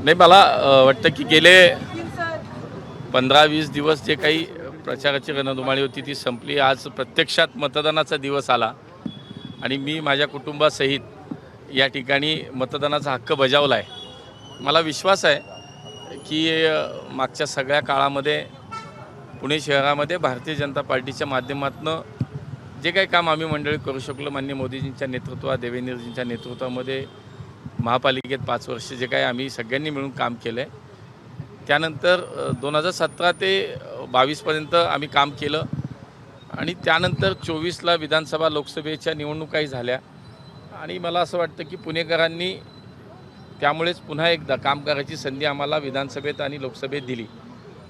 नाही मला वाटतं की गेले 15-20 दिवस जे काही प्रचाराची रणधुमाळी होती ती संपली। आज प्रत्यक्षात मतदानाचा दिवस आला आणि मी माझ्या कुटुंबासहित या ठिकाणी मतदानाचा हक्क बजावला आहे। मला विश्वास आहे की मागच्या सगळ्या काळामध्ये पुणे शहरामध्ये भारतीय जनता पार्टीच्या माध्यमातून जे काही काम आम्ही मंडळी करू शकलो, माननीय मोदीजींच्या नेतृत्वात, देवेंद्रजींच्या नेतृत्वामध्ये महापालिकेत 5 वर्ष जे काही आम्ही सगळ्यांनी मिळून काम केलं आहे, त्यानंतर 2017 ते 22पर्यंत आम्ही काम केलं आणि त्यानंतर 24ला विधानसभा लोकसभेच्या निवडणुकाही झाल्या आणि मला असं वाटतं की पुणेकरांनी त्यामुळेच पुन्हा एकदा काम करायची संधी आम्हाला विधानसभेत आणि लोकसभेत दिली।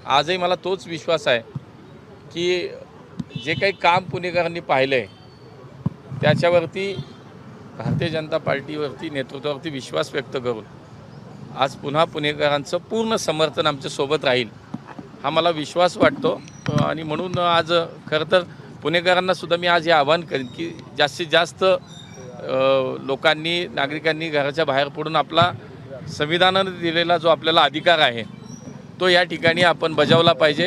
आजही मला तोच विश्वास आहे की जे काही काम पुणेकरांनी पाहिलं आहे त्याच्यावरती भारतीय जनता पार्टीवरती नेतृत्वावरती विश्वास व्यक्त करून आज पुन्हा पुणेकरांचं पूर्ण समर्थन आमच्यासोबत राहील हा मला विश्वास वाटतो आणि म्हणून आज खरं तर पुणेकरांनासुद्धा मी आज हे आवाहन करेन की जास्तीत जास्त लोकांनी, नागरिकांनी घराच्या बाहेर पडून आपला संविधानाने दिलेला जो आपल्याला अधिकार आहे तो या ठिकाणी आपण बजावला पाहिजे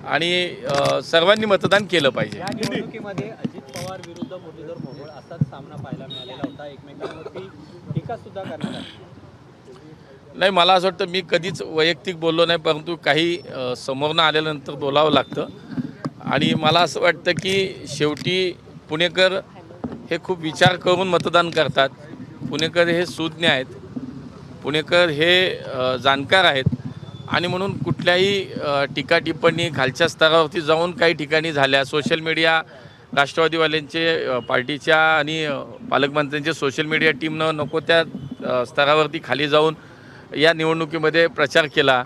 आणि सर्वांनी मतदान केलं पाहिजे। या निवडणुकीमध्ये अजित पवार विरुद्ध मुरलीधर मोहोळ असाच सामना पाहायला मिळालेला होता, एकमेकांवरती टीकासुद्धा करण्यात आली। नाही, मला असं वाटतं मी कधीच वैयक्तिक बोललो नाही, परंतु काही समोरनं आल्यानंतर बोलावं लागतं आणि मला असं वाटतं की शेवटी पुणेकर हे खूप विचार करून मतदान करतात। पुणेकर हे सुज्ञ आहेत, पुणेकर हे जाणकार आहेत आणि म्हणून कुठल्याही टीका टिप्पणी खालच्या स्तरावरती जाऊन काही ठिकाणी झाल्या, सोशल मीडिया राष्ट्रवादीवाल्यांचे पार्टीच्या आणि पालकमंत्र्यांचे सोशल मीडिया टीमनं नको त्या स्तरावरती खाली जाऊन या निवडणुकीमध्ये प्रचार केला,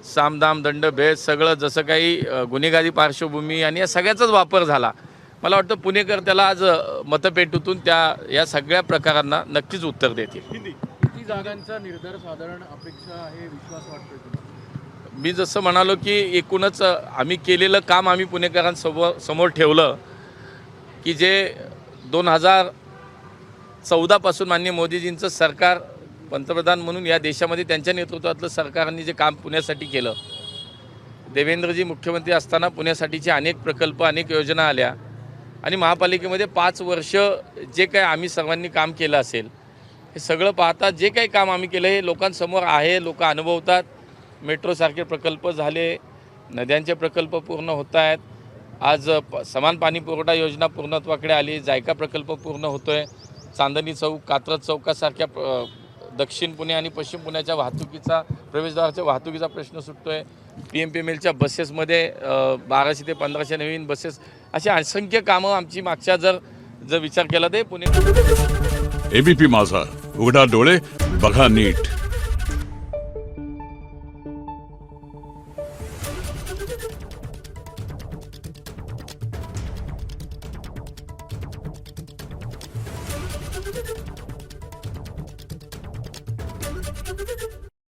सामदाम दंड भेद सगळं जसं काही गुन्हेगारी पार्श्वभूमी आणि या सगळ्याचाच वापर झाला। मला वाटतं पुणेकर त्याला आज मतपेटीतून या सगळ्या प्रकारांना नक्कीच उत्तर देतील। किती जागांचा निर्धार साधारण अपेक्षा आहे, विश्वास वाटतो? मी जसं म्हणालो की एकूणच आम्ही केलेलं काम आम्ही पुणेकरांसमोर ठेवलं की जे 2014 पासून माननीय मोदीजींचं सरकार पंतप्रधान म्हणून या देशामध्ये त्यांच्या नेतृत्वातलं सरकारने जे काम पुण्यासाठी केलं, देवेंद्रजी मुख्यमंत्री असताना पुण्यासाठीचे अनेक प्रकल्प, अनेक योजना आल्या आणि महापालिकेमध्ये 5 वर्ष जे काही आम्ही सर्वांनी काम केलं असेल हे सगळं पाहता जे काही काम आम्ही केलं हे लोकांसमोर आहे, लोक अनुभवतात। मेट्रोसारखे प्रकल्प झाले, नद्यांचे प्रकल्प पूर्ण होत आहेत, आज समान पाणी पुरवठा योजना पूर्णत्वाकडे आली, जायका प्रकल्प पूर्ण होतो आहे, चांदणी चौक, कात्रज चौकासारख्या दक्षिण पुणे आणि पश्चिम पुण्याच्या वाहतुकीचा, प्रवेशद्वाराच्या वाहतुकीचा प्रश्न सुटतो आहे, PMPMLच्या बसेसमध्ये 1200 ते 1500 नवीन बसेस, अशी असंख्य कामं आमची मागच्या जर विचार केला ते पुणे। ABP माझा, उघडा डोळे बघा नीट।